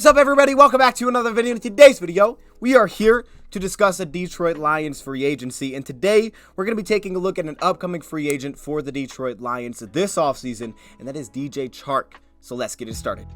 up, everybody? Welcome back to another video. In today's video, we are here to discuss a Detroit Lions free agency, and today we're going to be taking a look at an upcoming free agent for the Detroit Lions this offseason, and that is DJ Chark. So let's get it started.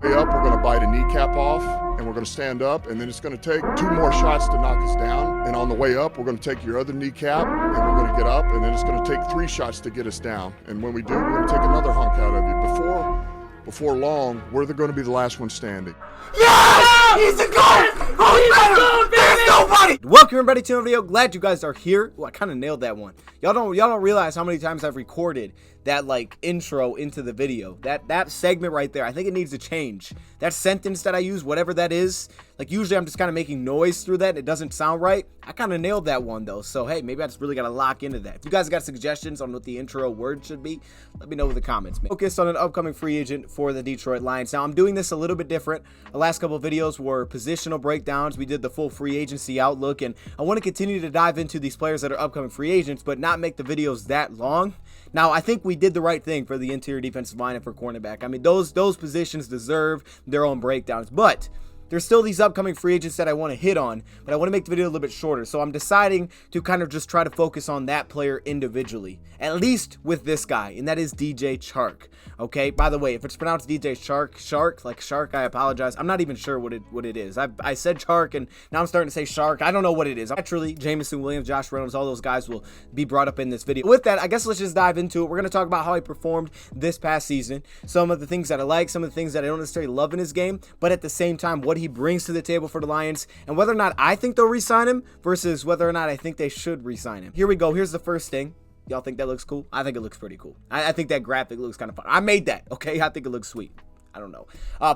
Way up, we're going to bite a kneecap off, and we're going to stand up, and then it's going to take 2 more shots to knock us down. And on the way up, we're going to take your other kneecap, and we're going to get up, and then it's going to take 3 shots to get us down. And when we do, we're going to take another hunk out of you. Before long, we're going to be the last one standing. Yes! He's a goat! Oh, there's nobody! Welcome, everybody, to another video. Glad you guys are here. Ooh, I kind of nailed that one. Y'all don't realize how many times I've recorded that intro into the video. That segment right there, I think it needs to change. That sentence that I use, whatever that is, usually I'm just kind of making noise through that and it doesn't sound right. I kind of nailed that one though. So hey, maybe I just really got to lock into that. If you guys got suggestions on what the intro word should be, let me know in the comments. Focused on an upcoming free agent for the Detroit Lions. Now I'm doing this a little bit different. The last couple of videos were positional breakdowns. We did the full free agency outlook, and I want to continue to dive into these players that are upcoming free agents, but not make the videos that long. Now, I think we did the right thing for the interior defensive line and for cornerback. I mean, those positions deserve their own breakdowns, but there's still these upcoming free agents that I want to hit on, but I want to make the video a little bit shorter. So I'm deciding to kind of just try to focus on that player individually, at least with this guy, and that is DJ Chark. Okay, by the way, if it's pronounced DJ Chark, like shark, I apologize. I'm not even sure what it is. I said Chark, and now I'm starting to say Shark. I don't know what it is. Naturally, Jameson Williams, Josh Reynolds, all those guys will be brought up in this video. With that, I guess let's just dive into it. We're going to talk about how he performed this past season, some of the things that I like, some of the things that I don't necessarily love in his game, but at the same time, what he brings to the table for the Lions, and whether or not I think they'll re-sign him versus whether or not I think they should re-sign him. Here we go. Here's the first thing. Y'all think that looks cool? I think it looks pretty cool. I think that graphic looks kind of fun. I made that, okay? I think it looks sweet. I don't know.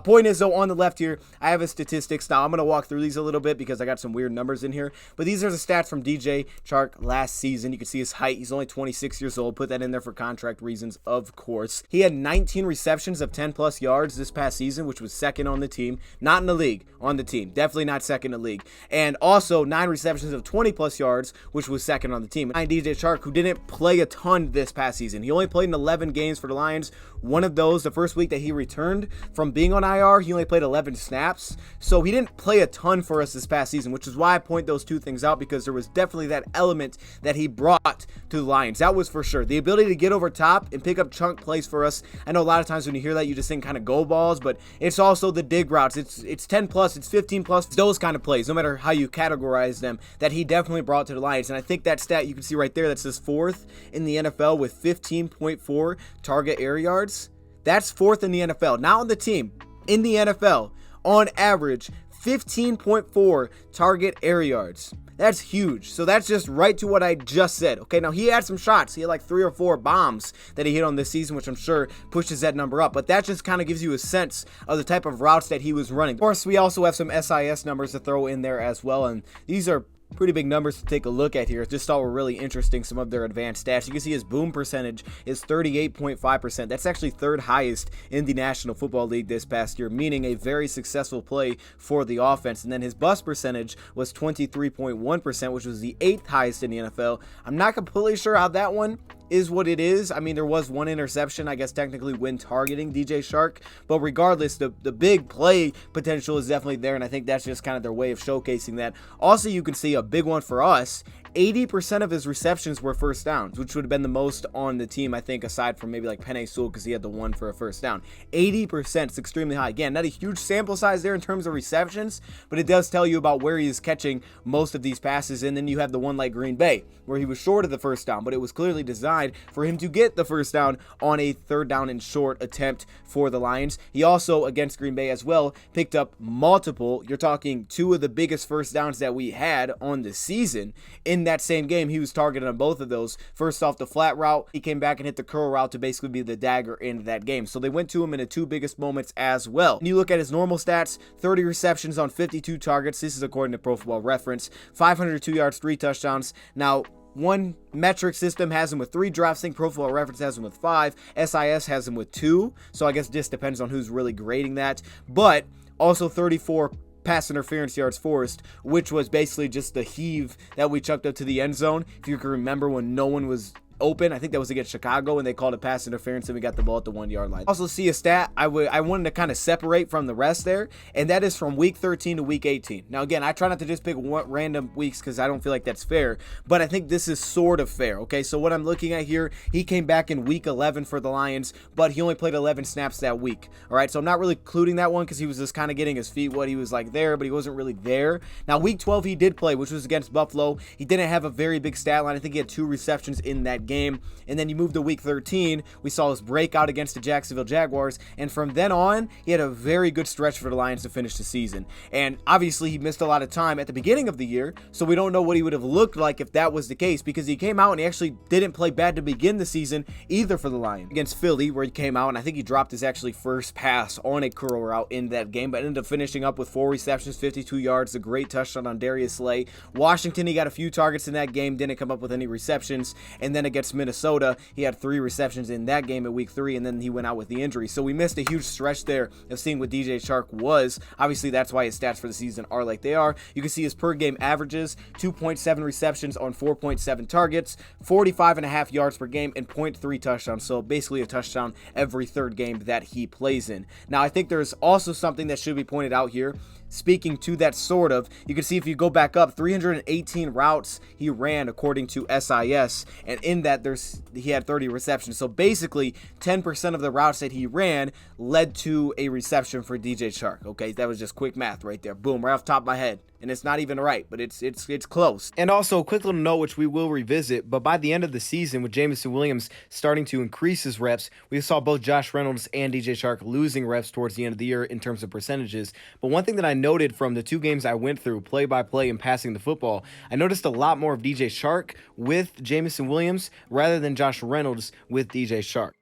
Point is, though, on the left here, I have his statistics. Now, I'm going to walk through these a little bit because I got some weird numbers in here. But these are the stats from DJ Chark last season. You can see his height. He's only 26 years old. Put that in there for contract reasons, of course. He had 19 receptions of 10-plus yards this past season, which was second on the team. Not in the league, on the team. Definitely not second in the league. And also 9 receptions of 20-plus yards, which was second on the team. And DJ Chark, who didn't play a ton this past season. He only played in 11 games for the Lions. One of those, the first week that he returned from being on IR, he only played 11 snaps. So he didn't play a ton for us this past season, which is why I point those 2 things out, because there was definitely that element that he brought to the Lions. That was for sure. The ability to get over top and pick up chunk plays for us. I know a lot of times when you hear that, you just think kind of go balls, but it's also the dig routes. It's 10 plus, it's 15 plus, those kind of plays, no matter how you categorize them, that he definitely brought to the Lions. And I think that stat you can see right there that says 4th in the NFL with 15.4 target air yards. That's 4th in the NFL. Not on the team. In the NFL, on average, 15.4 target air yards. That's huge. So that's just right to what I just said. Okay, now he had some shots. He had 3 or 4 bombs that he hit on this season, which I'm sure pushes that number up. But that just kind of gives you a sense of the type of routes that he was running. Of course, we also have some SIS numbers to throw in there as well. And these are pretty big numbers to take a look at here. Just thought were really interesting, some of their advanced stats. You can see his boom percentage is 38.5%. That's actually 3rd highest in the National Football League this past year, meaning a very successful play for the offense. And then his bust percentage was 23.1%, which was the 8th highest in the NFL. I'm not completely sure how that one is what it is. I mean, there was 1 interception, I guess, technically when targeting DJ Chark, but regardless, the big play potential is definitely there, and I think that's just kind of their way of showcasing that. Also, you can see a big one for us. 80% of his receptions were first downs, which would have been the most on the team, I think, aside from maybe Penei Sewell, because he had the 1 for a first down. 80% is extremely high. Again, not a huge sample size there in terms of receptions, but it does tell you about where he is catching most of these passes. And then you have the one like Green Bay, where he was short of the first down, but it was clearly designed for him to get the first down on a 3rd down and short attempt for the Lions. He also, against Green Bay as well, picked up multiple, you're talking 2 of the biggest first downs that we had on the season. In that same game, he was targeted on both of those. First off, the flat route, he came back and hit the curl route to basically be the dagger in that game. So they went to him in the 2 biggest moments as well. And you look at his normal stats, 30 receptions on 52 targets. This is according to Pro Football Reference. 502 yards, 3 touchdowns. Now, one metric system has him with 3 drops. I think Pro Football Reference has him with 5. SIS has him with 2. So I guess this depends on who's really grading that. But also 34 pass interference yards forced, which was basically just the heave that we chucked up to the end zone. If you can remember when no one was open. I think that was against Chicago, and they called a pass interference, and we got the ball at the 1-yard line. Also see a stat I wanted to kind of separate from the rest there, and that is from week 13 to week 18. Now, again, I try not to just pick random weeks because I don't feel like that's fair, but I think this is sort of fair, okay? So what I'm looking at here, he came back in week 11 for the Lions, but he only played 11 snaps that week, all right? So I'm not really including that one because he was just kind of getting his feet wet. He was like there, but he wasn't really there. Now, week 12, he did play, which was against Buffalo. He didn't have a very big stat line. I think he had 2 receptions in that game. And then you move to week 13, we saw his breakout against the Jacksonville Jaguars. And from then on, he had a very good stretch for the Lions to finish the season. And obviously, he missed a lot of time at the beginning of the year, so we don't know what he would have looked like if that was the case, because he came out and he actually didn't play bad to begin the season either for the Lions. Against Philly, where he came out, and I think he dropped his actually first pass on a curl route in that game, but ended up finishing up with 4 receptions, 52 yards, a great touchdown on Darius Slay. Washington, he got a few targets in that game, didn't come up with any receptions. And then against Minnesota, he had 3 receptions in that game at week 3, and then he went out with the injury. So we missed a huge stretch there of seeing what DJ Chark was. Obviously, that's why his stats for the season are like they are. You can see his per game averages, 2.7 receptions on 4.7 targets, 45.5 yards per game, and 0.3 touchdowns. So basically a touchdown every third game that he plays in. Now, I think there's also something that should be pointed out here. Speaking to that sort of, you can see if you go back up, 318 routes he ran according to SIS, and in that he had 30 receptions. So basically 10% of the routes that he ran led to a reception for DJ Chark. Okay, that was just quick math right there. Boom, right off the top of my head. And it's not even right, but it's close. And also a quick little note, which we will revisit, but by the end of the season, with Jameson Williams starting to increase his reps, we saw both Josh Reynolds and DJ Chark losing reps towards the end of the year in terms of percentages. But one thing that I noted from the 2 games I went through, play by play and passing the football, I noticed a lot more of DJ Chark with Jameson Williams rather than Josh Reynolds with DJ Chark.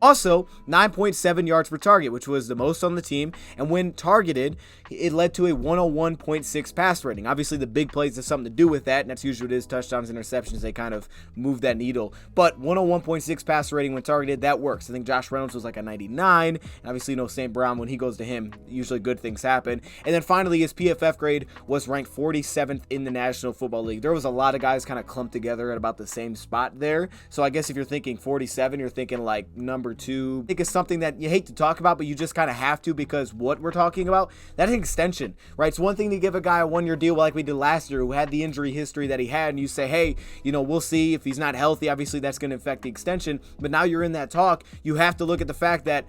Also, 9.7 yards per target, which was the most on the team, and when targeted, it led to a 101.6 pass rating. Obviously, the big plays have something to do with that, and that's usually what it is, touchdowns, interceptions, they kind of move that needle. But 101.6 pass rating when targeted, that works. I think Josh Reynolds was like a 99, and obviously, St. Brown, when he goes to him, usually good things happen. And then finally, his PFF grade was ranked 47th in the National Football League. There was a lot of guys kind of clumped together at about the same spot there. So I guess if you're thinking 47, you're thinking like number 2. I think it's something that you hate to talk about, but you just kind of have to, because what we're talking about, that's an extension, right? It's one thing to give a guy a 1-year deal like we did last year, who had the injury history that he had, and you say, hey, we'll see if he's not healthy. Obviously, that's going to affect the extension. But now you're in that talk, you have to look at the fact that,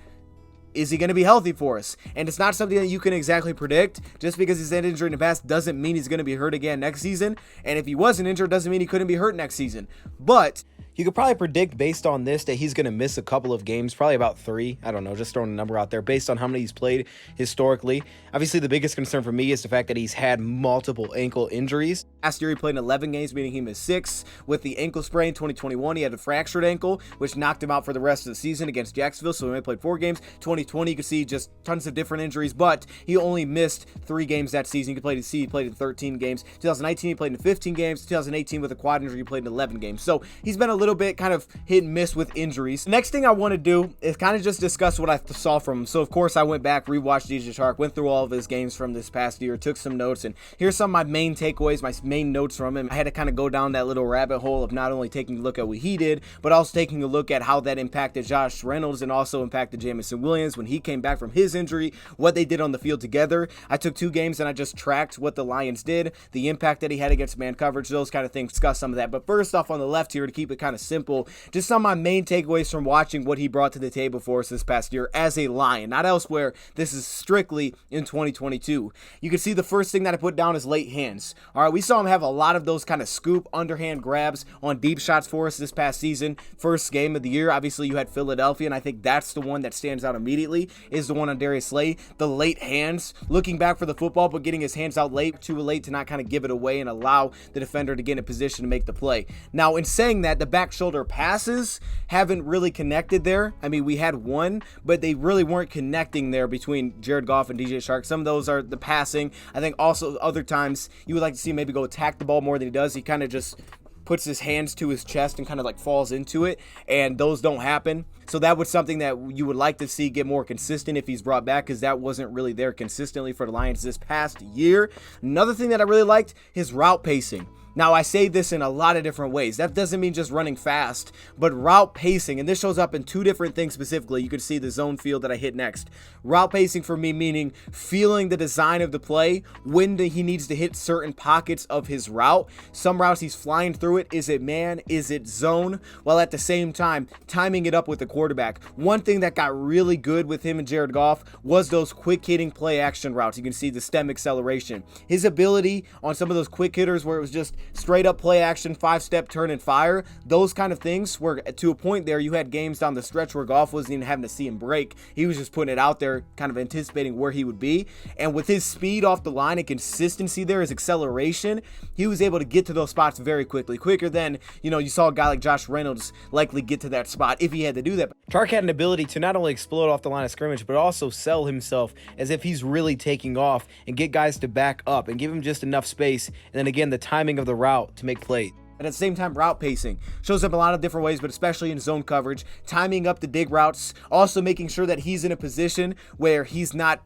is he going to be healthy for us? And it's not something that you can exactly predict. Just because he's had injury in the past doesn't mean he's going to be hurt again next season. And if he wasn't injured, doesn't mean he couldn't be hurt next season. But you could probably predict based on this that he's going to miss a couple of games, probably about 3. I don't know, just throwing a number out there based on how many he's played historically. Obviously, the biggest concern for me is the fact that he's had multiple ankle injuries. Last year, he played in 11 games, meaning he missed 6. With the ankle sprain in 2021, he had a fractured ankle, which knocked him out for the rest of the season against Jacksonville, so he only played 4 games. 2020, you can see just tons of different injuries, but he only missed 3 games that season. He played in 13 games. 2019, he played in 15 games. 2018, with a quad injury, he played in 11 games. So he's been a little bit kind of hit and miss with injuries. Next thing I want to do is kind of just discuss what I saw from him. So of course I went back, rewatched DJ Chark, went through all of his games from this past year, took some notes, and here's some of my main takeaways, my main notes from him. I had to kind of go down that little rabbit hole of not only taking a look at what he did, but also taking a look at how that impacted Josh Reynolds and also impacted Jameson Williams when he came back from his injury, what they did on the field together. I took 2 games and I just tracked what the Lions did, the impact that he had against man coverage, those kind of things, discuss some of that. But first off, on the left here, to keep it kind of simple, just some of my main takeaways from watching what he brought to the table for us this past year as a Lion, not elsewhere. This is strictly in 2022. You can see the first thing that I put down is late hands. All right, we saw him have a lot of those kind of scoop underhand grabs on deep shots for us this past season. First game of the year, obviously you had Philadelphia, and I think that's the one that stands out immediately, is the one on Darius Slay. The late hands, looking back for the football, but getting his hands out late, too late to not kind of give it away and allow the defender to get in a position to make the play. Now, in saying that, the back shoulder passes haven't really connected there. I mean, we had one, but they really weren't connecting there between Jared Goff and DJ Chark. Some of those are the passing. I think also other times you would like to see him maybe go attack the ball more than he does. He kind of just puts his hands to his chest and kind of like falls into it, and those don't happen. So that was something that you would like to see get more consistent if he's brought back, because that wasn't really there consistently for the Lions this past year. Another thing that I really liked, his route pacing. Now, I say this in a lot of different ways. That doesn't mean just running fast, but route pacing. And this shows up in two different things specifically. You can see the zone field that I hit next. Route pacing for me meaning feeling the design of the play, when he needs to hit certain pockets of his route. Some routes he's flying through it. Is it man? Is it zone? While at the same time, timing it up with the quarterback. One thing that got really good with him and Jared Goff was those quick hitting play action routes. You can see the stem acceleration. His ability on some of those quick hitters where it was just straight up play action, 5-step turn and fire, those kind of things were to a point there. You had games down the stretch where Goff wasn't even having to see him break. He was just putting it out there, kind of anticipating where he would be. And with his speed off the line and consistency there, his acceleration, he was able to get to those spots very quickly, quicker than, you saw a guy like Josh Reynolds likely get to that spot if he had to do that. Chark had an ability to not only explode off the line of scrimmage, but also sell himself as if he's really taking off and get guys to back up and give him just enough space. And then again, the timing of the route to make plays. And at the same time, route pacing shows up a lot of different ways, but especially in zone coverage, timing up the dig routes, also making sure that he's in a position where he's not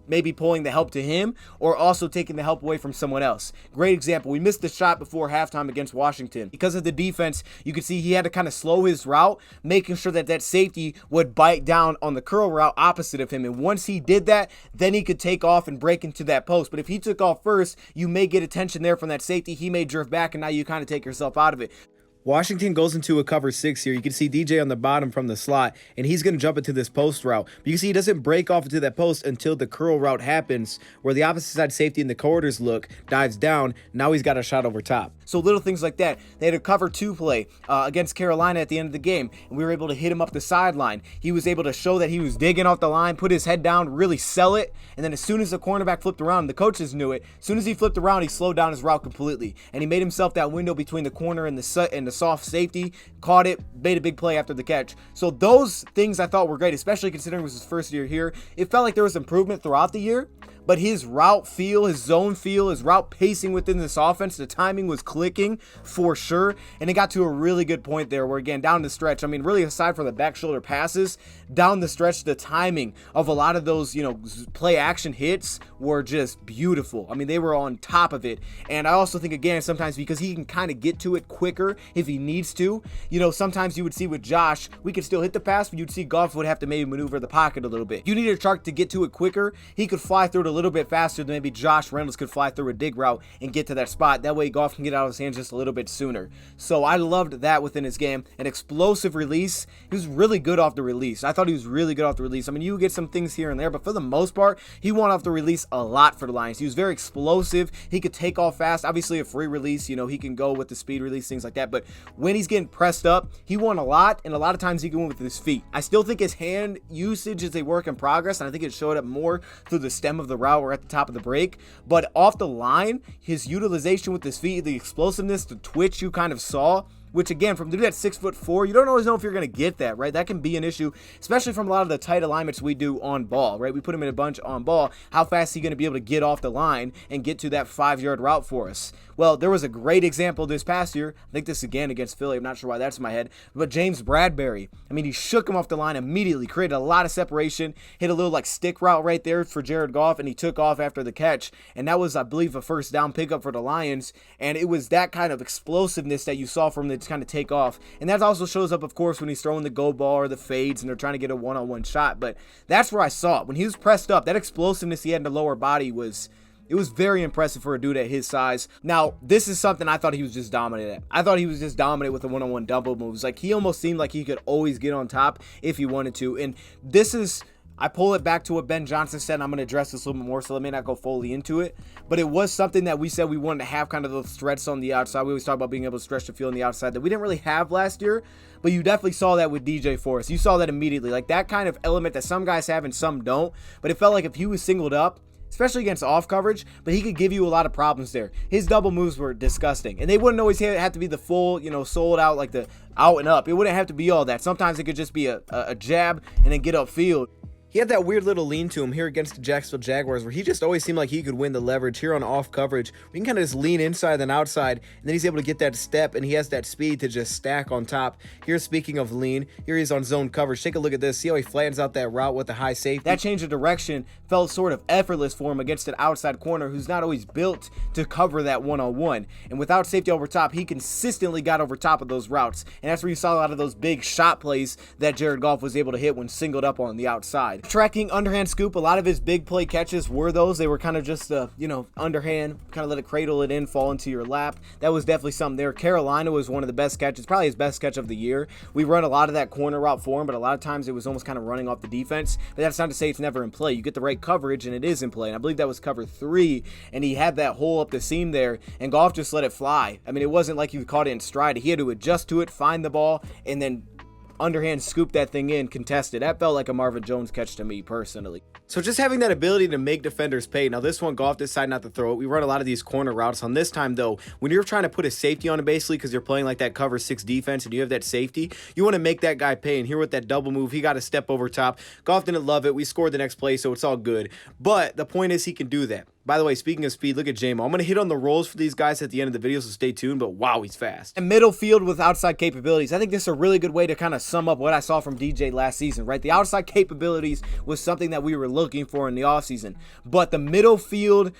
maybe pulling the help to him or also taking the help away from someone else. Great example. We missed the shot before halftime against Washington. Because of the defense, you could see he had to kind of slow his route, making sure that safety would bite down on the curl route opposite of him. And once he did that, then he could take off and break into that post. But if he took off first, you may get attention there from that safety. He may drift back and now you kind of take yourself out of it. Washington goes into a cover 6 here. You can see DJ on the bottom from the slot, and he's going to jump into this post route. But you can see he doesn't break off into that post until the curl route happens, where the opposite side safety in the quarters look, dives down. Now he's got a shot over top. So little things like that. They had a cover 2 play against Carolina at the end of the game, and we were able to hit him up the sideline. He was able to show that he was digging off the line, put his head down, really sell it, and then as soon as the cornerback flipped around, the coaches knew it. As soon as he flipped around, he slowed down his route completely, and he made himself that window between the corner and the soft safety, caught it, made a big play after the catch. So those things I thought were great, especially considering it was his first year here. It felt like there was improvement throughout the year, but his route feel, his zone feel, his route pacing within this offense, the timing was clicking for sure. And it got to a really good point there where, again, down the stretch, I mean, really aside from the back shoulder passes, down the stretch, the timing of a lot of those, play action hits were just beautiful. I mean, they were on top of it. And I also think, again, sometimes because he can kind of get to it quicker if he needs to, sometimes you would see with Josh, we could still hit the pass, but you'd see Goff would have to maybe maneuver the pocket a little bit. You needed Chark to get to it quicker. He could fly through it a little bit faster than maybe Josh Reynolds could fly through a dig route and get to that spot. That way Goff can get out of his hands just a little bit sooner. So I loved that within his game. An explosive release. He was really good off the release. I thought he was really good off the release. I mean, you get some things here and there, but for the most part, he won off the release a lot for the Lions. He was very explosive. He could take off fast. Obviously a free release, he can go with the speed release, things like that. But when he's getting pressed up, he won a lot, and a lot of times he can win with his feet. I still think his hand usage is a work in progress, and I think it showed up more through the stem of the route or at the top of the break. But off the line, his utilization with his feet, the explosiveness, the twitch you kind of saw, which again, from dude at 6'4", you don't always know if you're going to get that, right? That can be an issue, especially from a lot of the tight alignments we do on ball, right? We put him in a bunch on ball. How fast is he going to be able to get off the line and get to that 5-yard route for us? Well, there was a great example this past year. I think this again against Philly. I'm not sure why that's in my head. But James Bradbury, I mean, he shook him off the line immediately, created a lot of separation, hit a little stick route right there for Jared Goff, and he took off after the catch. And that was, I believe, a first down pickup for the Lions. And it was that kind of explosiveness that you saw from him to kind of take off. And that also shows up, of course, when he's throwing the go ball or the fades and they're trying to get a one-on-one shot. But that's where I saw it. When he was pressed up, that explosiveness he had in the lower body was very impressive for a dude at his size. Now, this is something I thought he was just dominant at. I thought he was just dominant with the one-on-one double moves. He almost seemed like he could always get on top if he wanted to. And this is, I pull it back to what Ben Johnson said, and I'm going to address this a little bit more, so let me not go fully into it. But it was something that we said we wanted to have kind of those threats on the outside. We always talk about being able to stretch the field on the outside that we didn't really have last year, but you definitely saw that with DJ for us. You saw that immediately. That kind of element that some guys have and some don't. But it felt like if he was singled up, especially against off coverage, but he could give you a lot of problems there. His double moves were disgusting, and they wouldn't always have to be the full, sold out, the out and up. It wouldn't have to be all that. Sometimes it could just be a jab and then get upfield. He had that weird little lean to him here against the Jacksonville Jaguars where he just always seemed like he could win the leverage here on off coverage. We can kind of just lean inside and outside, and then he's able to get that step, and he has that speed to just stack on top. Here, speaking of lean, here he's on zone coverage. Take a look at this. See how he flattens out that route with the high safety? That change of direction felt sort of effortless for him against an outside corner who's not always built to cover that one-on-one. And without safety over top, he consistently got over top of those routes. And that's where you saw a lot of those big shot plays that Jared Goff was able to hit when singled up on the outside. Tracking underhand scoop, a lot of his big play catches were those. They were kind of just, underhand, kind of let it cradle it in, fall into your lap. That was definitely something there. Carolina was one of the best catches, probably his best catch of the year. We run a lot of that corner route for him, but a lot of times it was almost kind of running off the defense. But that's not to say it's never in play. You get the right coverage, and it is in play. And I believe that was cover 3, and he had that hole up the seam there, and Goff just let it fly. I mean, it wasn't like he caught it in stride. He had to adjust to it, find the ball, and then underhand scoop that thing in, contested. That felt like a Marvin Jones catch to me personally. So just having that ability to make defenders pay. Now this one, Goff decided not to throw it. We run a lot of these corner routes. On this time though, when you're trying to put a safety on it basically because you're playing like that cover 6 defense and you have that safety, you want to make that guy pay. And here with that double move, he got a step over top. Goff didn't love it. We scored the next play, so it's all good. But the point is he can do that. By the way, speaking of speed, look at J-Mo. I'm going to hit on the rolls for these guys at the end of the video, so stay tuned, but wow, he's fast. And middle field with outside capabilities. I think this is a really good way to kind of sum up what I saw from DJ last season, right? The outside capabilities was something that we were looking for in the offseason, but the middle field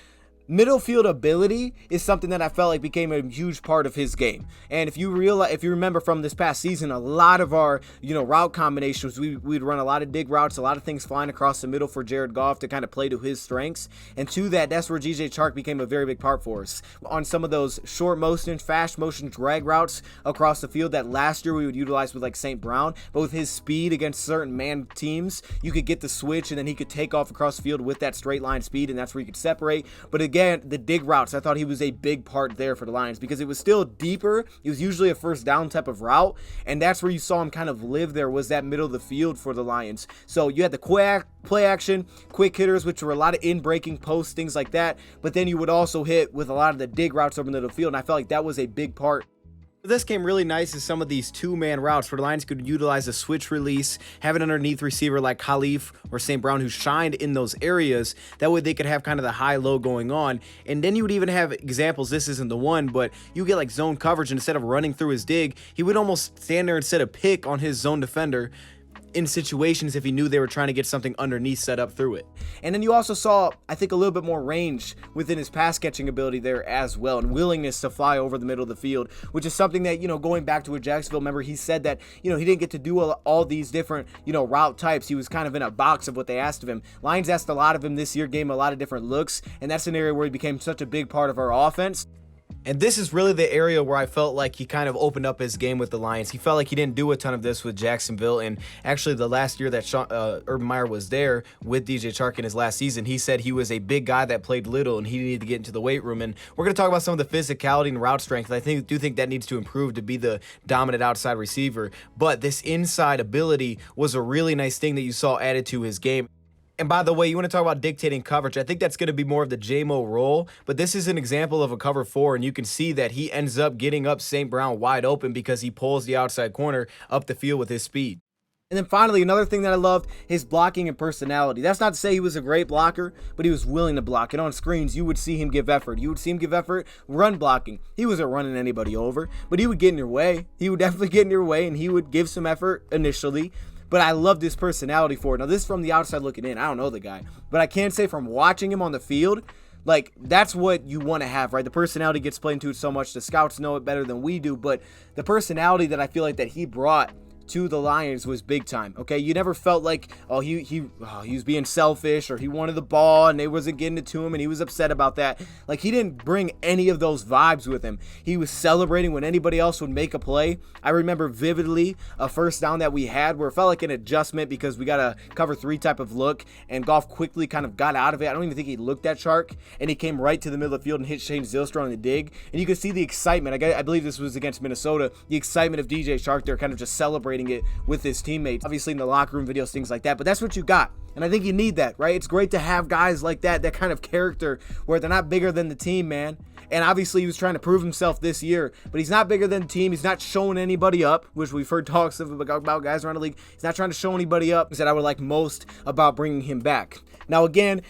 ability is something that I felt like became a huge part of his game. And if you remember from this past season, a lot of our, route combinations, we'd run a lot of dig routes, a lot of things flying across the middle for Jared Goff to kind of play to his strengths. And to that's where DJ Chark became a very big part for us. On some of those short motion, fast motion drag routes across the field that last year we would utilize with like St. Brown, but with his speed against certain man teams, you could get the switch and then he could take off across the field with that straight line speed, and that's where you could separate. But again, the dig routes, I thought he was a big part there for the Lions because it was still deeper. It was usually a first down type of route, and that's where you saw him kind of live there, was that middle of the field for the Lions. So you had the play action, quick hitters, which were a lot of in-breaking posts, things like that, but then you would also hit with a lot of the dig routes over the middle of the field, and I felt like that was a big part. This came really nice is some of these 2-man routes where the Lions could utilize a switch release, have an underneath receiver like Khalif or St. Brown who shined in those areas. That way they could have kind of the high-low going on. And then you would even have examples, this isn't the one, but you get like zone coverage, and instead of running through his dig, he would almost stand there and set a pick on his zone defender in situations if he knew they were trying to get something underneath set up through it. And then you also saw, I think, a little bit more range within his pass catching ability there as well, and willingness to fly over the middle of the field, which is something that, going back to a Jacksonville, remember he said that, he didn't get to do all these different, route types. He was kind of in a box of what they asked of him. Lions asked a lot of him this year, gave him a lot of different looks, and that's an area where he became such a big part of our offense. And this is really the area where I felt like he kind of opened up his game with the Lions. He felt like he didn't do a ton of this with Jacksonville. And actually, the last year that Urban Meyer was there with DJ Chark in his last season, he said he was a big guy that played little and he needed to get into the weight room. And we're going to talk about some of the physicality and route strength. I do think that needs to improve to be the dominant outside receiver. But this inside ability was a really nice thing that you saw added to his game. And by the way, you want to talk about dictating coverage. I think that's going to be more of the J-Mo role, but this is an example of a cover 4, and you can see that he ends up getting up St. Brown wide open because he pulls the outside corner up the field with his speed. And then finally, another thing that I loved, his blocking and personality. That's not to say he was a great blocker, but he was willing to block. And on screens, you would see him give effort. You would see him give effort run blocking. He wasn't running anybody over, but he would get in your way. He would definitely get in your way, and he would give some effort initially. But I loved his personality for it. Now, this is from the outside looking in. I don't know the guy. But I can say from watching him on the field, like, that's what you want to have, right? The personality gets played into it so much. The scouts know it better than we do. But the personality that I feel like that he brought to the Lions was big time. Okay, you never felt like he was being selfish or he wanted the ball and they wasn't getting it to him and he was upset about that. Like, he didn't bring any of those vibes with him. He was celebrating when anybody else would make a play. I remember vividly a first down that we had where it felt like an adjustment because we got a cover 3 type of look and Goff quickly kind of got out of it. I don't even think he looked at Chark, and he came right to the middle of the field and hit Shane Zylstra on the dig, and you could see the excitement. I believe this was against Minnesota, the excitement of DJ Chark there, kind of just celebrating it with his teammates, obviously in the locker room videos, things like that, but that's what you got. And I think you need that, right? It's great to have guys like that kind of character where they're not bigger than the team, man, And obviously he was trying to prove himself this year, but he's not bigger than the team. He's not showing anybody up, which we've heard talks about guys around the league. He's not trying to show anybody up. That I would like most about bringing him back. Now again,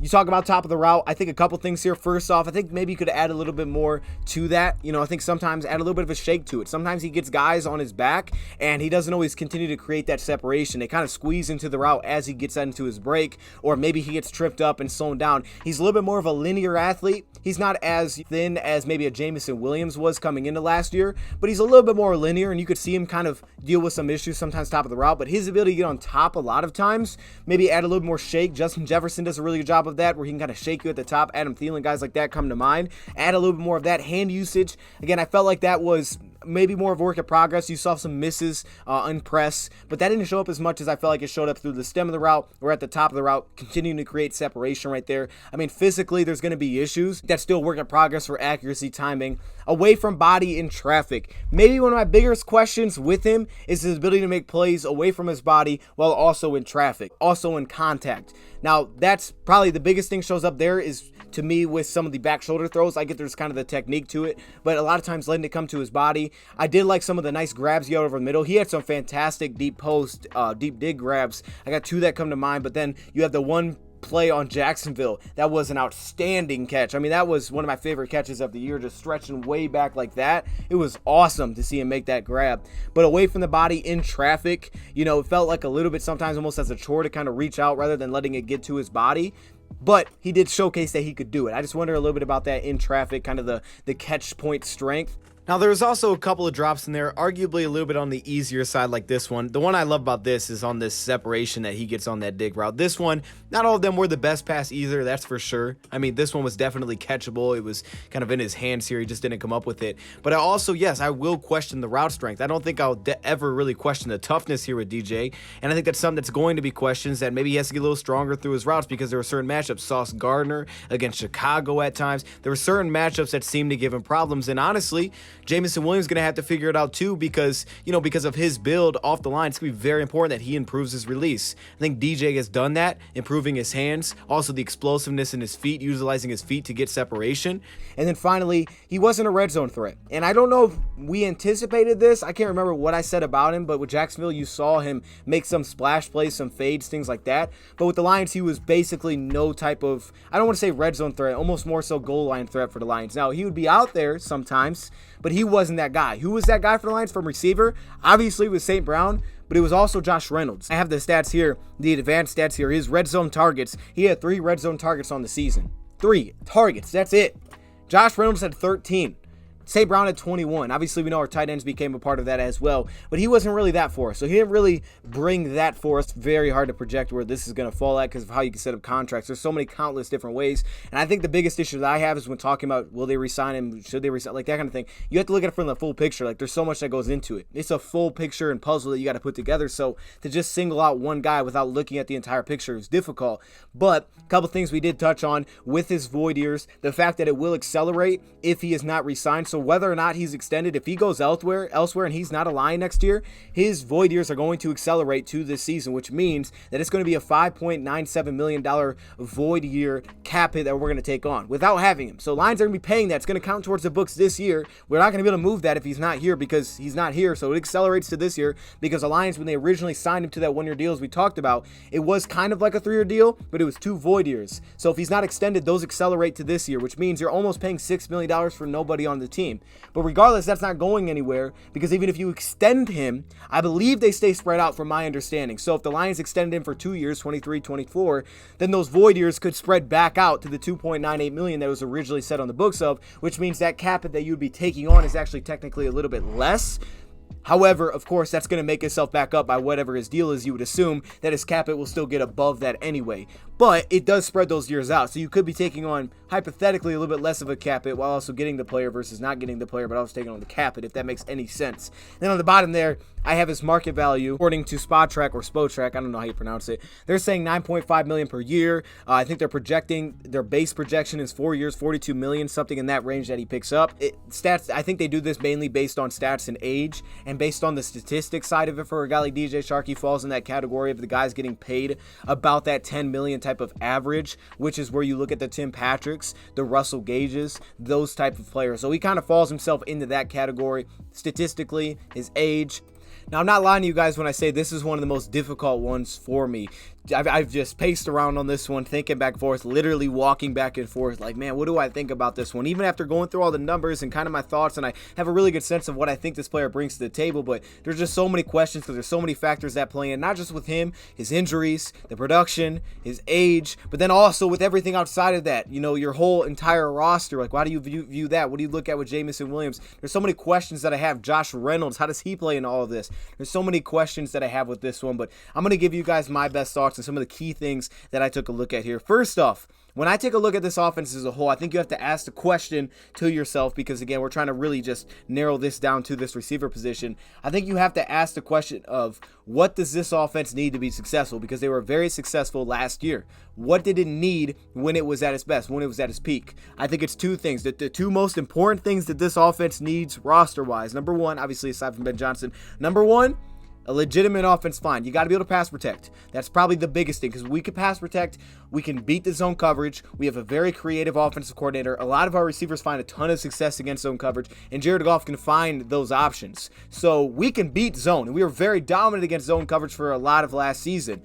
you talk about top of the route. I think a couple things here. First off, I think maybe you could add a little bit more to that. You know, I think sometimes add a little bit of a shake to it. Sometimes he gets guys on his back and he doesn't always continue to create that separation. They kind of squeeze into the route as he gets into his break, or maybe he gets tripped up and slowed down. He's a little bit more of a linear athlete. He's not as thin as maybe a Jamison Williams was coming into last year, but he's a little bit more linear, and you could see him kind of deal with some issues sometimes top of the route. But his ability to get on top a lot of times, maybe add a little more shake. Justin Jefferson does a really good job of that, where he can kind of shake you at the top. Adam Thielen, guys like that come to mind. Add a little bit more of that hand usage. Again, I felt like that was maybe more of a work in progress. You saw some misses on press, but that didn't show up as much as I felt like it showed up through the stem of the route or at the top of the route, continuing to create separation right there. I mean, physically, there's going to be issues. That's still work in progress for accuracy, timing, away from body in traffic. Maybe one of my biggest questions with him is his ability to make plays away from his body while also in traffic, also in contact. Now, that's probably the biggest thing shows up there is, to me, with some of the back shoulder throws. I get there's kind of the technique to it, but a lot of times letting it come to his body. I did like some of the nice grabs he got over the middle. He had some fantastic deep post, deep dig grabs. I got two that come to mind, but then you have the one play on Jacksonville. That was an outstanding catch. I mean, that was one of my favorite catches of the year, just stretching way back like that. It was awesome to see him make that grab. But away from the body in traffic, you know, it felt like a little bit sometimes almost as a chore to kind of reach out rather than letting it get to his body. But he did showcase that he could do it. I just wonder a little bit about that in traffic, kind of the catch point strength. Now, there was also a couple of drops in there, arguably a little bit on the easier side like this one. The one I love about this is on this separation that he gets on that dig route. This one, not all of them were the best pass either, that's for sure. I mean, this one was definitely catchable. It was kind of in his hands here. He just didn't come up with it. But I also, yes, I will question the route strength. I don't think I'll ever really question the toughness here with DJ. And I think that's something that's going to be questions, that maybe he has to get a little stronger through his routes, because there were certain matchups. Sauce Gardner against Chicago at times. There were certain matchups that seemed to give him problems. And honestly, Jamison Williams is going to have to figure it out too, because, you know, because of his build off the line, it's going to be very important that he improves his release. I think DJ has done that, improving his hands, also the explosiveness in his feet, utilizing his feet to get separation. And then finally, he wasn't a red zone threat. And I don't know if we anticipated this. I can't remember what I said about him, but with Jacksonville, you saw him make some splash plays, some fades, things like that. But with the Lions, he was basically no type of, I don't want to say red zone threat, almost more so goal line threat for the Lions. Now, he would be out there sometimes, but he wasn't that guy. Who was that guy for the Lions from receiver? Obviously, it was St. Brown, but it was also Josh Reynolds. I have the stats here, the advanced stats here. His red zone targets, he had 3 red zone targets on the season. 3 targets, that's it. Josh Reynolds had 13. St. Brown had 21. Obviously, we know our tight ends became a part of that as well, but he wasn't really that for us. So he didn't really bring that for us. Very hard to project where this is going to fall at because of how you can set up contracts. There's so many countless different ways. And I think the biggest issue that I have is when talking about will they resign him, should they resign, like that kind of thing. You have to look at it from the full picture. Like there's so much that goes into it. It's a full picture and puzzle that you got to put together. So to just single out one guy without looking at the entire picture is difficult. But a couple things we did touch on with his void years, the fact that it will accelerate if he is not re-signed. So whether or not he's extended, if he goes elsewhere and he's not a Lion next year, his void years are going to accelerate to this season, which means that it's going to be a $5.97 million void year cap hit that we're going to take on without having him. So Lions are going to be paying that. It's going to count towards the books this year. We're not going to be able to move that if he's not here because he's not here. So it accelerates to this year because the Lions, when they originally signed him to that 1-year deal as we talked about, it was kind of like a 3-year deal, but it was 2 void years. So if he's not extended, those accelerate to this year, which means you're almost paying $6 million for nobody on the team. But regardless, that's not going anywhere because even if you extend him, I believe they stay spread out from my understanding. So if the Lions extended him for 2 years, 23, 24, then those void years could spread back out to the $2.98 million that was originally set on the books of, which means that cap hit that you'd be taking on is actually technically a little bit less. However, of course, that's going to make itself back up by whatever his deal is. You would assume that his cap hit will still get above that anyway. But it does spread those years out. So you could be taking on, hypothetically, a little bit less of a cap hit while also getting the player versus not getting the player, but also taking on the cap hit, if that makes any sense. Then on the bottom there, I have his market value, according to Spotrac or Spotrac, I don't know how you pronounce it. They're saying $9.5 million per year. I think they're projecting, their base projection is 4 years, $42 million, something in that range that he picks up. Stats, I think they do this mainly based on stats and age. and based on the statistics side of it for a guy like DJ Chark, he falls in that category of the guys getting paid about that 10 million type of average, which is where you look at the Tim Patricks, the Russell Gages, those type of players. So he kind of falls himself into that category statistically, his age. Now, I'm not lying to you guys when I say this is one of the most difficult ones for me. I've just paced around on this one, thinking back and forth, literally walking back and forth, like, man, what do I think about this one? Even after going through all the numbers and kind of my thoughts, and I have a really good sense of what I think this player brings to the table, but there's just so many questions because there's so many factors that play in, not just with him, his injuries, the production, his age, but then also with everything outside of that, you know, your whole entire roster. Like, why do you view that? What do you look at with Jamison Williams? There's so many questions that I have. Josh Reynolds, how does he play in all of this? There's so many questions that I have with this one, but I'm going to give you guys my best thoughts and some of the key things that I took a look at here. First off, when I take a look at this offense as a whole, I think you have to ask the question to yourself, because again, we're trying to really just narrow this down to this receiver position. I think you have to ask the question of, what does this offense need to be successful? Because they were very successful last year. What did it need when it was at its best, when it was at its peak? I think it's two things. The two most important things that this offense needs roster-wise. Number one, obviously aside from Ben Johnson, number one, a legitimate offense line. You got to be able to pass protect. That's probably the biggest thing, because we can pass protect. We can beat the zone coverage. We have a very creative offensive coordinator. A lot of our receivers find a ton of success against zone coverage, and Jared Goff can find those options. So we can beat zone, and we were very dominant against zone coverage for a lot of last season.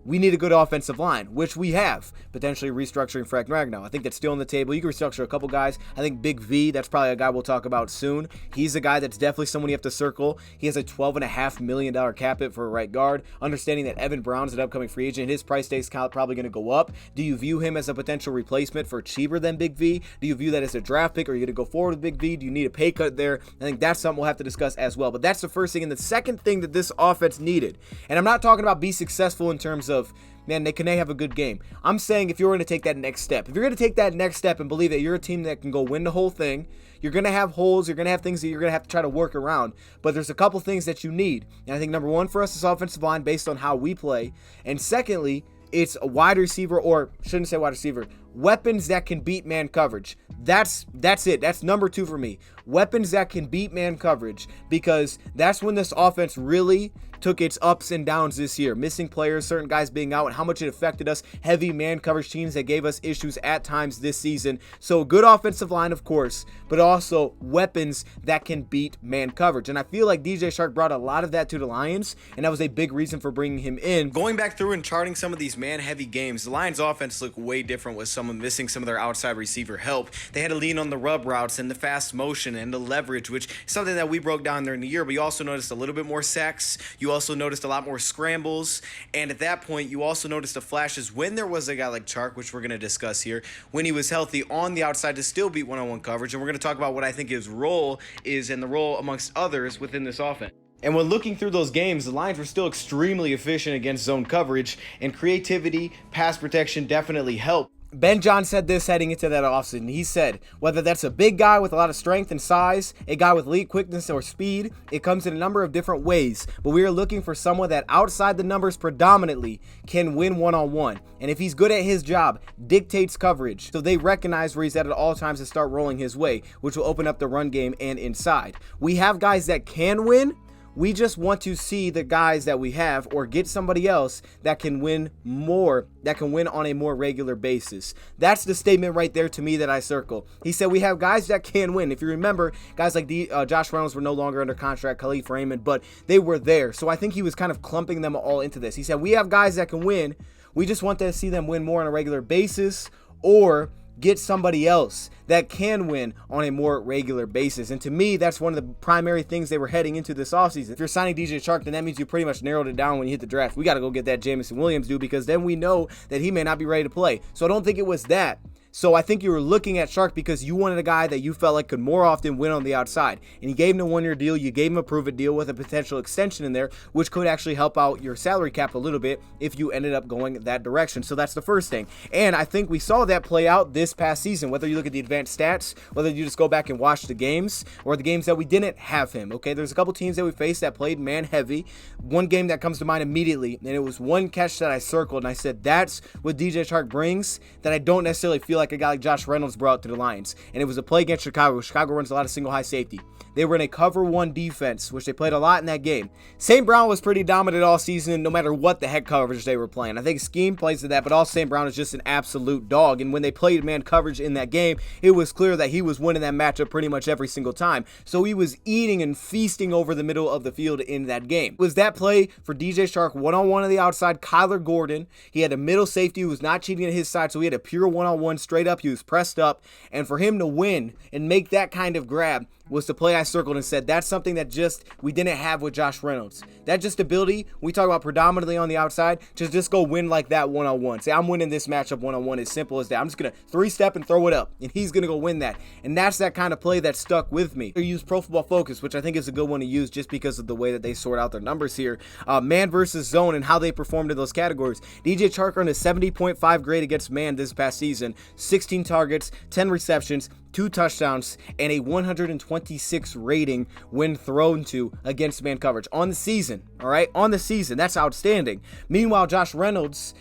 We need a good offensive line, which we have. Potentially restructuring Frank Ragnow. I think that's still on the table. You can restructure a couple guys. I think Big V, that's probably a guy we'll talk about soon. He's a guy that's definitely someone you have to circle. He has a $12.5 million cap hit for a right guard. Understanding that Evan Brown's an upcoming free agent, his price tag's probably going to go up. Do you view him as a potential replacement for cheaper than Big V? Do you view that as a draft pick? Or are you going to go forward with Big V? Do you need a pay cut there? I think that's something we'll have to discuss as well. But that's the first thing. And the second thing that this offense needed, and I'm not talking about be successful in terms of, man, can they have a good game? I'm saying if you're going to take that next step, if you're going to take that next step and believe that you're a team that can go win the whole thing, you're going to have holes, you're going to have things that you're going to have to try to work around. But there's a couple things that you need. And I think number one for us is offensive line based on how we play. And secondly, it's a wide receiver, or shouldn't say wide receiver, weapons that can beat man coverage. That's it. That's number two for me. Weapons that can beat man coverage, because that's when this offense really took its ups and downs this year. Missing players, certain guys being out, and how much it affected us. Heavy man coverage teams that gave us issues at times this season. So good offensive line, of course, but also weapons that can beat man coverage. And I feel like DJ Chark brought a lot of that to the Lions, and that was a big reason for bringing him in. Going back through and charting some of these man-heavy games, the Lions offense looked way different with someone missing some of their outside receiver help. They had to lean on the rub routes and the fast motion and the leverage, which is something that we broke down during the year. But you also noticed a little bit more sacks. You also noticed a lot more scrambles. And at that point, you also noticed the flashes when there was a guy like Chark, which we're going to discuss here, when he was healthy on the outside to still beat one-on-one coverage. And we're going to talk about what I think his role is and the role amongst others within this offense. And when looking through those games, the Lions were still extremely efficient against zone coverage, and creativity, pass protection definitely helped. Ben John said this heading into that offseason. He said, whether that's a big guy with a lot of strength and size, a guy with elite quickness or speed, it comes in a number of different ways. But we are looking for someone that outside the numbers predominantly can win one-on-one. And if he's good at his job, dictates coverage. So they recognize where he's at all times and start rolling his way, which will open up the run game and inside. We have guys that can win. We just want to see the guys that we have, or get somebody else that can win more, that can win on a more regular basis. That's the statement right there to me that I circle. He said we have guys that can win. If you remember, guys like Josh Reynolds were no longer under contract, Khalif Raymond, but they were there. So I think he was kind of clumping them all into this. He said we have guys that can win. We just want to see them win more on a regular basis, or get somebody else that can win on a more regular basis. And to me, that's one of the primary things they were heading into this offseason. If you're signing DJ Chark, then that means you pretty much narrowed it down when you hit the draft. We got to go get that Jamison Williams dude, because then we know that he may not be ready to play. So I don't think it was that. So I think you were looking at Chark because you wanted a guy that you felt like could more often win on the outside. And you gave him a one-year deal. You gave him a prove-it deal with a potential extension in there, which could actually help out your salary cap a little bit if you ended up going that direction. So that's the first thing. And I think we saw that play out this past season, whether you look at the advanced stats, whether you just go back and watch the games, or the games that we didn't have him. Okay, there's a couple teams that we faced that played man-heavy. One game that comes to mind immediately, and it was one catch that I circled, and I said that's what DJ Chark brings that I don't necessarily feel like like a guy like Josh Reynolds brought to the Lions, and it was a play against Chicago. Chicago runs a lot of single high safety. They were in a cover one defense, which they played a lot in that game. St. Brown was pretty dominant all season, no matter what the heck coverage they were playing. I think scheme plays to that, but also St. Brown is just an absolute dog. And when they played man coverage in that game, it was clear that he was winning that matchup pretty much every single time. So he was eating and feasting over the middle of the field in that game. It was that play for DJ Chark, one-on-one on the outside, Kyler Gordon. He had a middle safety who was not cheating at his side, so he had a pure one-on-one straight up. He was pressed up, and for him to win and make that kind of grab was the play I circled and said that's something that just we didn't have with Josh Reynolds. That just ability, we talk about predominantly on the outside, to just go win like that one-on-one. Say, I'm winning this matchup one-on-one, as simple as that. I'm just going to three-step and throw it up, and he's going to go win that. And that's that kind of play that stuck with me. They use Pro Football Focus, which I think is a good one to use just because of the way that they sort out their numbers here. Man versus zone and how they performed in those categories. DJ Chark earned a 70.5 grade against man this past season. 16 targets, 10 receptions, 2 touchdowns, and a 126 rating when thrown to against man coverage on the season. All right, on the season, that's outstanding. Meanwhile, Josh Reynolds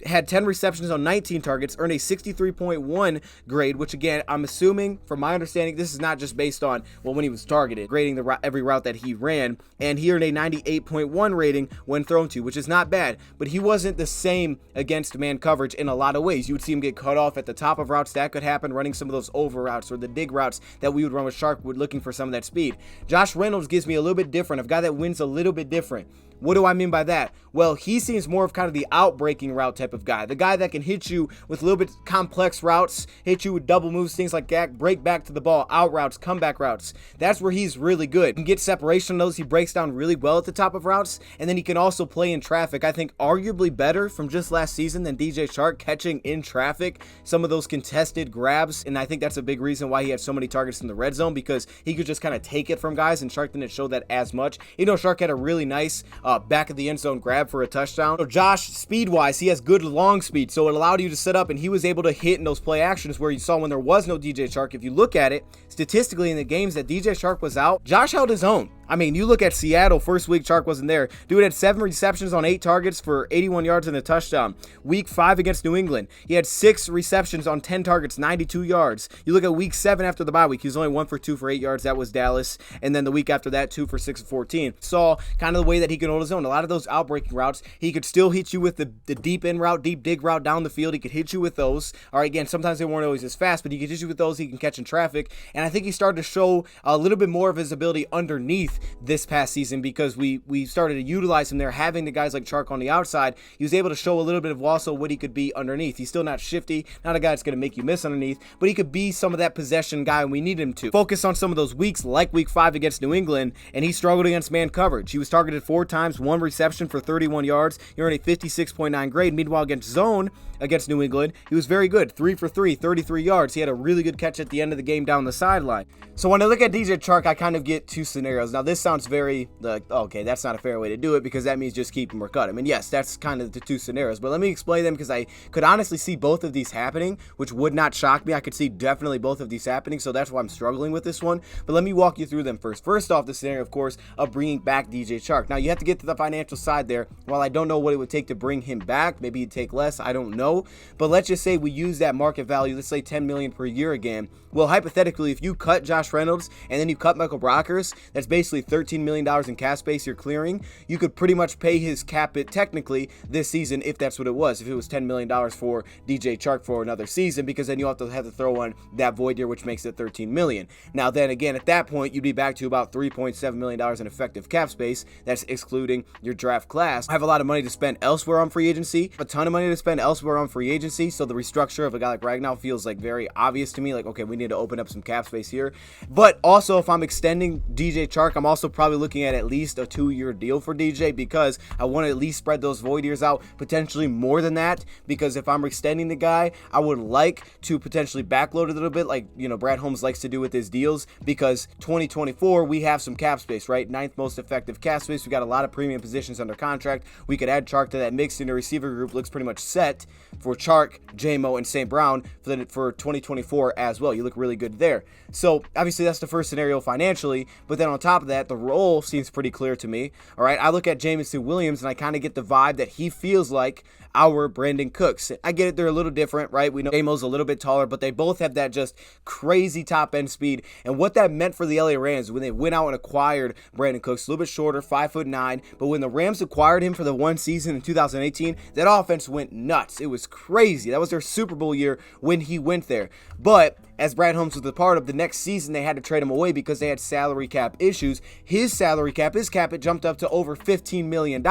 had 10 receptions on 19 targets, earned a 63.1 grade, which again, I'm assuming, from my understanding, this is not just based on, well, when he was targeted, grading every route that he ran, and he earned a 98.1 rating when thrown to, which is not bad, but he wasn't the same against man coverage in a lot of ways. You would see him get cut off at the top of routes. That could happen running some of those over routes or the dig routes that we would run with Chark, looking for some of that speed. Josh Reynolds gives me a little bit different, a guy that wins a little bit different. What do I mean by that? Well, he seems more of kind of the out-breaking route type of guy. The guy that can hit you with a little bit complex routes, hit you with double moves, things like that, break back to the ball, out routes, comeback routes. That's where he's really good. He can get separation on those. He breaks down really well at the top of routes, and then he can also play in traffic. I think arguably better from just last season than DJ Chark, catching in traffic some of those contested grabs, and I think that's a big reason why he had so many targets in the red zone, because he could just kind of take it from guys, and Chark didn't show that as much. You know, Chark had a really nice back of the end zone grab for a touchdown. So Josh, speed-wise, he has good long speed, so it allowed you to set up, and he was able to hit in those play actions where you saw when there was no DJ Chark. If you look at it, statistically in the games that DJ Chark was out, Josh held his own. I mean, you look at Seattle, first week Chark wasn't there. Dude had 7 receptions on 8 targets for 81 yards and a touchdown. Week 5 against New England, he had 6 receptions on 10 targets, 92 yards. You look at week 7 after the bye week, he was only 1 for 2 for 8 yards. That was Dallas. And then the week after that, 2 for 6 for 14. Saw kind of the way that he could hold his own. A lot of those outbreaking routes, he could still hit you with the deep in route, deep dig route down the field. He could hit you with those. All right, again, sometimes they weren't always as fast, but he could hit you with those. He can catch in traffic. And I think he started to show a little bit more of his ability underneath this past season, because we started to utilize him there, having the guys like Chark on the outside. He was able to show a little bit of also what he could be underneath. He's still not shifty, not a guy that's going to make you miss underneath, but he could be some of that possession guy, and we need him to focus on some of those weeks like week 5 against New England, and he struggled against man coverage. He was targeted 4 times, 1 reception for 31 yards. He earned a 56.9 grade. Meanwhile, against zone against New England, he was very good, 3 for 3, 33 yards. He had a really good catch at the end of the game down the sideline. So when I look at DJ Chark, I kind of get 2 scenarios. Now, this sounds very like, okay, that's not a fair way to do it, because that means just keep him or cut him. And yes, that's kind of the 2 scenarios, but let me explain them, because I could honestly see both of these happening, which would not shock me. I could see definitely both of these happening, so that's why I'm struggling with this one. But let me walk you through them first. First off, the scenario, of course, of bringing back DJ Chark. Now, you have to get to the financial side there. While I don't know what it would take to bring him back, maybe he'd take less, I don't know. But let's just say we use that market value, let's say $10 million per year again. Well, hypothetically, if you cut Josh Reynolds and then you cut Michael Brockers, that's basically $13 million in cap space you're clearing. You could pretty much pay his cap it technically this season, if that's what it was, if it was $10 million for DJ Chark for another season, because then you have to throw on that void year, which makes it $13 million. Now then again, at that point, you'd be back to about $3.7 million in effective cap space. That's excluding your draft class. I have a lot of money to spend elsewhere on free agency, a ton of money to spend elsewhere on free agency, so the restructure of a guy like Ragnow feels like very obvious to me, like, okay, we need to open up some cap space here. But also, if I'm extending DJ Chark, I'm also probably looking at least a 2-year deal for DJ, because I want to at least spread those void years out, potentially more than that, because if I'm extending the guy, I would like to potentially backload a little bit, like, you know, Brad Holmes likes to do with his deals, because 2024, we have some cap space, right? 9th most effective cap space. We got a lot of premium positions under contract. We could add Chark to that mix, and the receiver group looks pretty much set for Chark, J-Mo, and St. Brown for 2024 as well. You look really good there. So obviously that's the first scenario financially, but then on top of that, the role seems pretty clear to me. All right, I look at Jameson Williams, and I kind of get the vibe that he feels like our Brandon Cooks. I get it, they're a little different, right? We know J-Mo's a little bit taller, but they both have that just crazy top end speed. And what that meant for the LA Rams when they went out and acquired Brandon Cooks, a little bit shorter, 5'9", but when the Rams acquired him for the one season in 2018, that offense went nuts. It was crazy. That was their Super Bowl year when he went there. But as Brad Holmes was a part of, the next season they had to trade him away because they had salary cap issues. His cap, it jumped up to over $15 million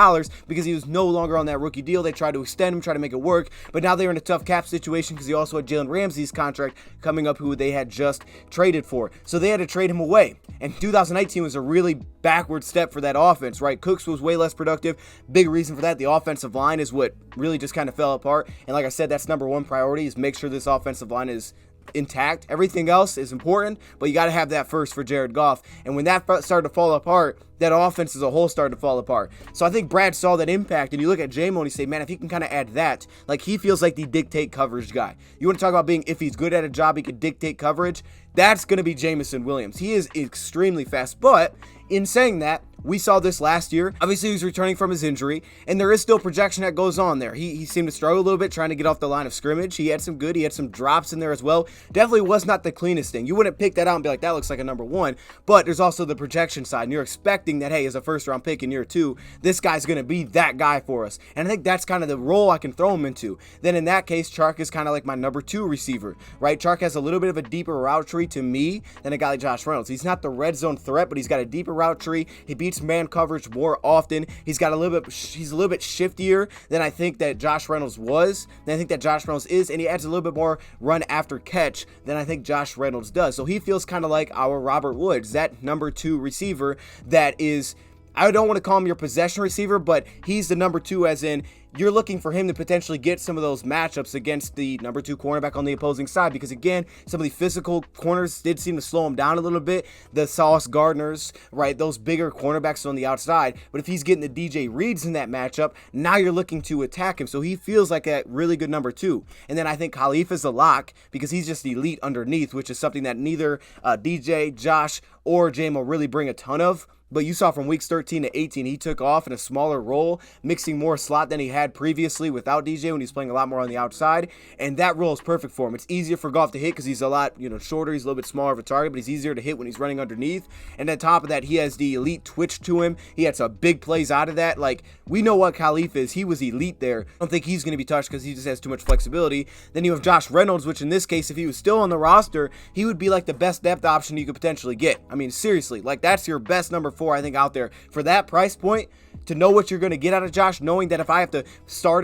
because he was no longer on that rookie deal. They tried to extend him, try to make it work, but now they're in a tough cap situation because he also had Jalen Ramsey's contract coming up, who they had just traded for. So they had to trade him away. And 2019 was a really backward step for that offense, right? Cooks was way less productive. Big reason for that, the offensive line is what really just kind of fell apart. And like I said, that's number one priority, is make sure this offensive line is intact. Everything else is important, but you got to have that first for Jared Goff. And when that started to fall apart, that offense as a whole started to fall apart. So I think Brad saw that impact, and you look at J-Mo and you say, man, if he can kind of add that, like he feels like the dictate coverage guy. You want to talk about being, if he's good at a job, he could dictate coverage. That's going to be Jameson Williams. He is extremely fast, but in saying that, we saw this last year. Obviously, he's returning from his injury, and there is still projection that goes on there. He seemed to struggle a little bit trying to get off the line of scrimmage. He had some drops in there as well. Definitely was not the cleanest thing. You wouldn't pick that out and be like, that looks like a number one, but there's also the projection side, and you're expecting that, hey, as a first-round pick in year 2, this guy's going to be that guy for us. And I think that's kind of the role I can throw him into. Then in that case, Chark is kind of like my number 2 receiver, right? Chark has a little bit of a deeper route tree to me than a guy like Josh Reynolds. He's not the red zone threat, but he's got a deeper route tree. He beats man coverage more often. He's a little bit shiftier than I think that Josh Reynolds was, than I think that Josh Reynolds is, and he adds a little bit more run after catch than I think Josh Reynolds does. So he feels kind of like our Robert Woods, that number 2 receiver that is, I don't want to call him your possession receiver, but he's the number 2 as in you're looking for him to potentially get some of those matchups against the number 2 cornerback on the opposing side, because again, some of the physical corners did seem to slow him down a little bit. The Sauce Gardners, right, those bigger cornerbacks on the outside. But if he's getting the DJ Reeds in that matchup, now you're looking to attack him. So he feels like a really good number 2. And then I think Khalifa's a lock because he's just elite underneath, which is something that neither DJ, Josh, or J-Mo really bring a ton of. But you saw from weeks 13 to 18, he took off in a smaller role, mixing more slot than he had previously without DJ when he's playing a lot more on the outside. And that role is perfect for him. It's easier for Goff to hit because he's a lot, shorter. He's a little bit smaller of a target, but he's easier to hit when he's running underneath. And on top of that, he has the elite twitch to him. He had some big plays out of that. Like, we know what Khalifa is. He was elite there. I don't think he's going to be touched because he just has too much flexibility. Then you have Josh Reynolds, which in this case, if he was still on the roster, he would be like the best depth option you could potentially get. I mean, seriously, like that's your best number 4, I think, out there. For that price point, to know what you're going to get out of Josh, knowing that if I have to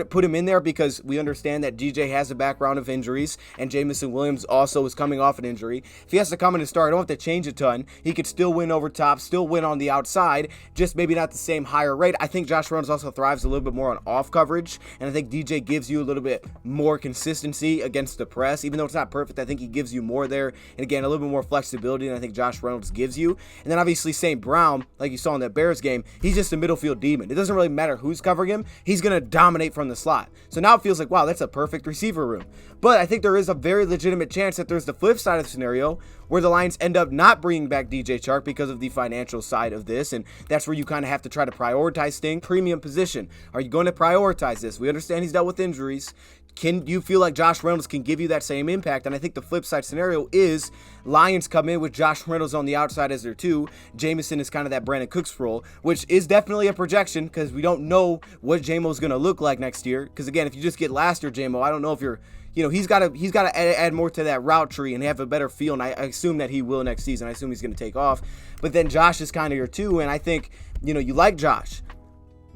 put him in there, because we understand that DJ has a background of injuries and Jameson Williams also is coming off an injury. If he has to come in and start, I don't have to change a ton. He could still win over top, still win on the outside, just maybe not the same higher rate. I think Josh Reynolds also thrives a little bit more on off coverage, and I think DJ gives you a little bit more consistency against the press. Even though it's not perfect, I think he gives you more there, and again, a little bit more flexibility than I think Josh Reynolds gives you. And then obviously St. Brown, like you saw in that Bears game, he's just a middle field demon. It doesn't really matter who's covering him. He's going to dominate from the slot. So now it feels like, wow, that's a perfect receiver room. But I think there is a very legitimate chance that there's the flip side of the scenario where the Lions end up not bringing back DJ Chark because of the financial side of this. And that's where you kind of have to try to prioritize things. Premium position. Are you going to prioritize this? We understand he's dealt with injuries. Can you feel like Josh Reynolds can give you that same impact? And I think the flip side scenario is Lions come in with Josh Reynolds on the outside as their 2. Jameson is kind of that Brandon Cooks role, which is definitely a projection because we don't know what J-Mo's going to look like next year. Because again, if you just get last year J-Mo, I don't know if you're, he's got to add more to that route tree and have a better feel. And I assume that he will next season. I assume he's going to take off. But then Josh is kind of your 2. And I think, you like Josh.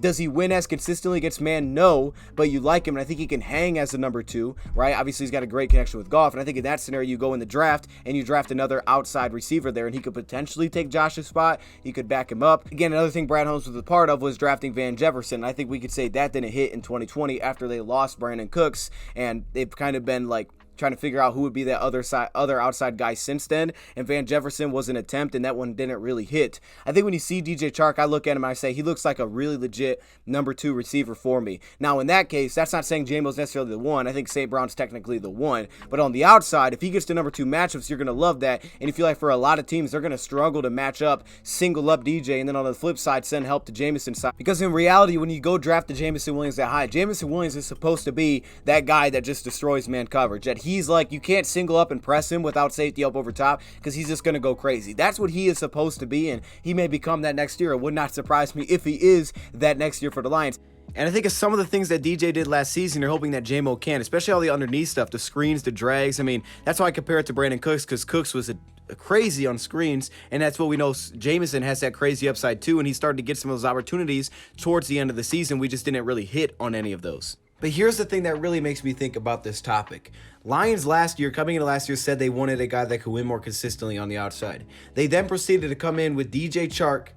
Does he win as consistently against man? No, but you like him, and I think he can hang as the number 2, right? Obviously, he's got a great connection with Goff, and I think in that scenario, you go in the draft, and you draft another outside receiver there, and he could potentially take Josh's spot. He could back him up. Again, another thing Brad Holmes was a part of was drafting Van Jefferson. I think we could say that didn't hit in 2020 after they lost Brandon Cooks, and they've kind of been like trying to figure out who would be that other outside guy since then, and Van Jefferson was an attempt, and that one didn't really hit. I think when you see DJ Chark, I look at him and I say he looks like a really legit number 2 receiver for me. Now, in that case, that's not saying J-Mo's necessarily the one. I think St. Brown's technically the one, but on the outside, if he gets to number 2 matchups, you're going to love that, and you feel like for a lot of teams, they're going to struggle to match up, single up DJ, and then on the flip side, send help to Jameson's side, because in reality, when you go draft the Jameson Williams that high, Jameson Williams is supposed to be that guy that just destroys man coverage, that he's like, you can't single up and press him without safety up over top, because he's just going to go crazy. That's what he is supposed to be, and he may become that next year. It would not surprise me if he is that next year for the Lions. And I think of some of the things that DJ did last season, you're hoping that J-Mo can, especially all the underneath stuff, the screens, the drags. I mean, that's why I compare it to Brandon Cooks, because Cooks was a crazy on screens, and that's what we know. Jameson has that crazy upside too, and he started to get some of those opportunities towards the end of the season. We just didn't really hit on any of those. But here's the thing that really makes me think about this topic. Lions last year, coming into last year, said they wanted a guy that could win more consistently on the outside. They then proceeded to come in with DJ Chark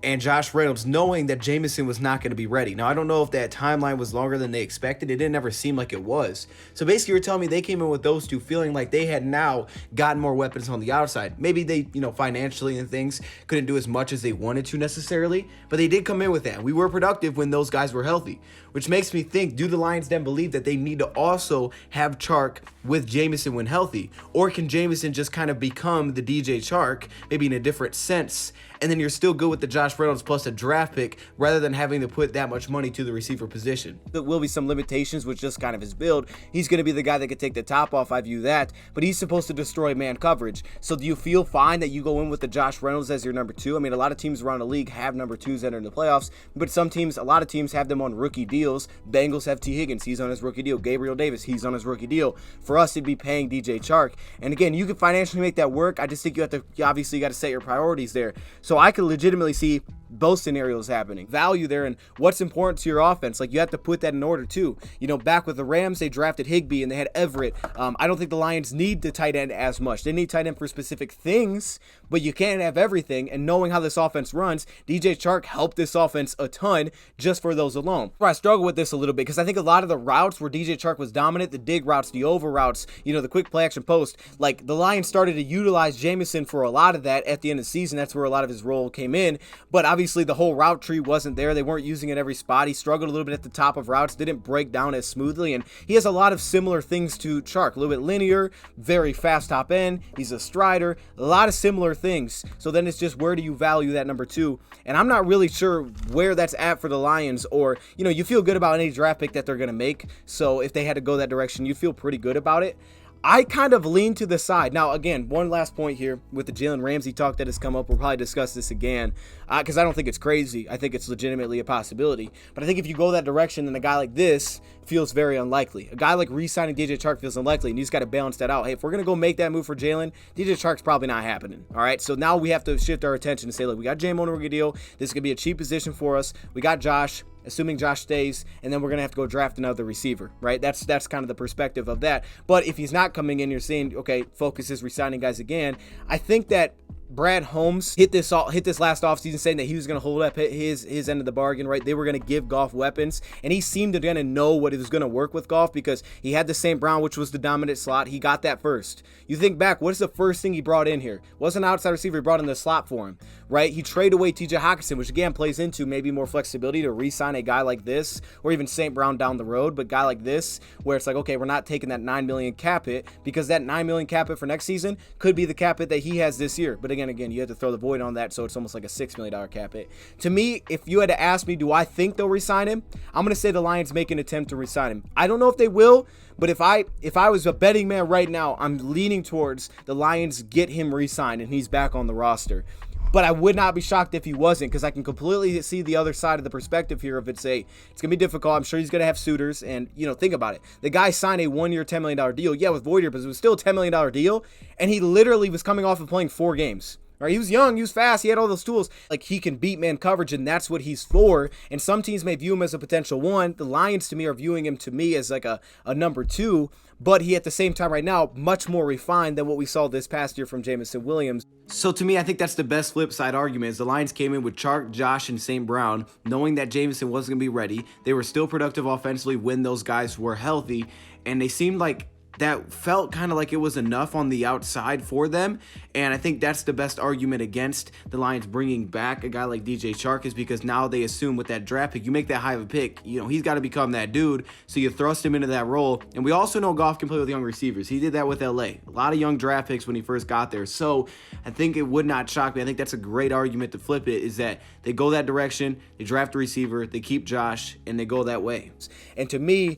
and Josh Reynolds, knowing that Jameson was not going to be ready. Now, I don't know if that timeline was longer than they expected. It didn't ever seem like it was. So basically, you're telling me they came in with those two feeling like they had now gotten more weapons on the outside. Maybe they, financially and things couldn't do as much as they wanted to necessarily, but they did come in with that. We were productive when those guys were healthy, which makes me think, do the Lions then believe that they need to also have Chark with Jameson when healthy? Or can Jameson just kind of become the DJ Chark, maybe in a different sense, and then you're still good with the Josh Reynolds plus a draft pick rather than having to put that much money to the receiver position? There will be some limitations with just kind of his build. He's going to be the guy that could take the top off, I view that, but he's supposed to destroy man coverage. So do you feel fine that you go in with the Josh Reynolds as your number 2? I mean, a lot of teams around the league have number 2s that are in the playoffs, but a lot of teams have them on rookie deals. Bengals have T. Higgins, he's on his rookie deal. Gabriel Davis, he's on his rookie deal. For us, it'd be paying DJ Chark. And again, you can financially make that work. I just think you obviously got to set your priorities there. So I could legitimately see both scenarios happening. Value there and what's important to your offense. Like, you have to put that in order too. Back with the Rams, they drafted Higbee and they had Everett. I don't think the Lions need the tight end as much. They need tight end for specific things, but you can't have everything. And knowing how this offense runs, DJ Chark helped this offense a ton just for those alone. I struggle with this a little bit because I think a lot of the routes where DJ Chark was dominant, the dig routes, the over routes, the quick play action post, like the Lions started to utilize Jameson for a lot of that at the end of the season. That's where a lot of his role came in. But obviously the whole route tree wasn't there. They weren't using it every spot. He struggled a little bit at the top of routes, didn't break down as smoothly, and he has a lot of similar things to Chark. A little bit linear, very fast top end. He's a strider, a lot of similar things. So then it's just, where do you value that number 2? And I'm not really sure where that's at for the Lions, or, you feel good about any draft pick that they're going to make. So if they had to go that direction, you feel pretty good about it. I kind of lean to the side. Now, again, one last point here with the Jalen Ramsey talk that has come up. We'll probably discuss this again because I don't think it's crazy. I think it's legitimately a possibility. But I think if you go that direction, then a guy like this feels very unlikely. A guy like re-signing DJ Chark feels unlikely, and you just got to balance that out. Hey, if we're going to go make that move for Jalen, DJ Chark's probably not happening. All right, so now we have to shift our attention and say, look, we got J-Mo on a rookie deal. This is going to be a cheap position for us. We got Josh, assuming Josh stays, and then we're going to have to go draft another receiver, right? That's kind of the perspective of that. But if he's not coming in, you're saying, okay, focus is re-signing guys again. I think that Brad Holmes hit this last offseason saying that he was going to hold up his end of the bargain, right? They were going to give Goff weapons, and he seemed to kind of know what it was going to work with Goff because he had the St. Brown, which was the dominant slot. He got that first. You think back, what's the first thing he brought in here? Wasn't an outside receiver. He brought in the slot for him, right? He traded away TJ Hockenson, which again plays into maybe more flexibility to re-sign a guy like this, or even St. Brown down the road, but guy like this, where it's like, okay, we're not taking that $9 million cap hit because that $9 million cap hit for next season could be the cap hit that he has this year. But again, you have to throw the void on that, so it's almost like a $6 million cap hit. To me, if you had to ask me, do I think they'll re-sign him? I'm going to say the Lions make an attempt to re-sign him. I don't know if they will, but if I was a betting man right now, I'm leaning towards the Lions get him re-signed and he's back on the roster. But I would not be shocked if he wasn't, because I can completely see the other side of the perspective here. If it's going to be difficult. I'm sure he's going to have suitors. And, think about it. The guy signed a 1-year, $10 million deal. Yeah, with void year, but it was still a $10 million deal. And he literally was coming off of playing 4 games. Right? He was young, he was fast, he had all those tools. Like, he can beat man coverage, and that's what he's for. And some teams may view him as a potential 1. The Lions, to me, are viewing him, as like a number 2. But he, at the same time right now, much more refined than what we saw this past year from Jameson Williams. So to me, I think that's the best flip side argument is the Lions came in with Chark, Josh, and St. Brown, knowing that Jameson wasn't going to be ready. They were still productive offensively when those guys were healthy, and they seemed like that felt kind of like it was enough on the outside for them. And I think that's the best argument against the Lions bringing back a guy like DJ Chark, is because now they assume with that draft pick, you make that high of a pick, you know, he's got to become that dude. So you thrust him into that role. And we also know Goff can play with young receivers. He did that with LA. A lot of young draft picks when he first got there. So I think it would not shock me. I think that's a great argument to flip it, is that they go that direction, they draft a receiver, they keep Josh, and they go that way. And to me,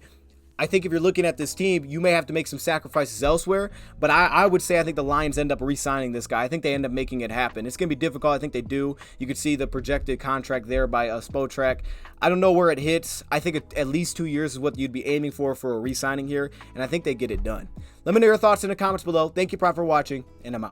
I think if you're looking at this team, you may have to make some sacrifices elsewhere, but I would say I think the Lions end up re-signing this guy. I think they end up making it happen. It's going to be difficult. I think they do. You could see the projected contract there by Spotrac. I don't know where it hits. I think at least 2 years is what you'd be aiming for a re-signing here, and I think they get it done. Let me know your thoughts in the comments below. Thank you, Prop, for watching, and I'm out.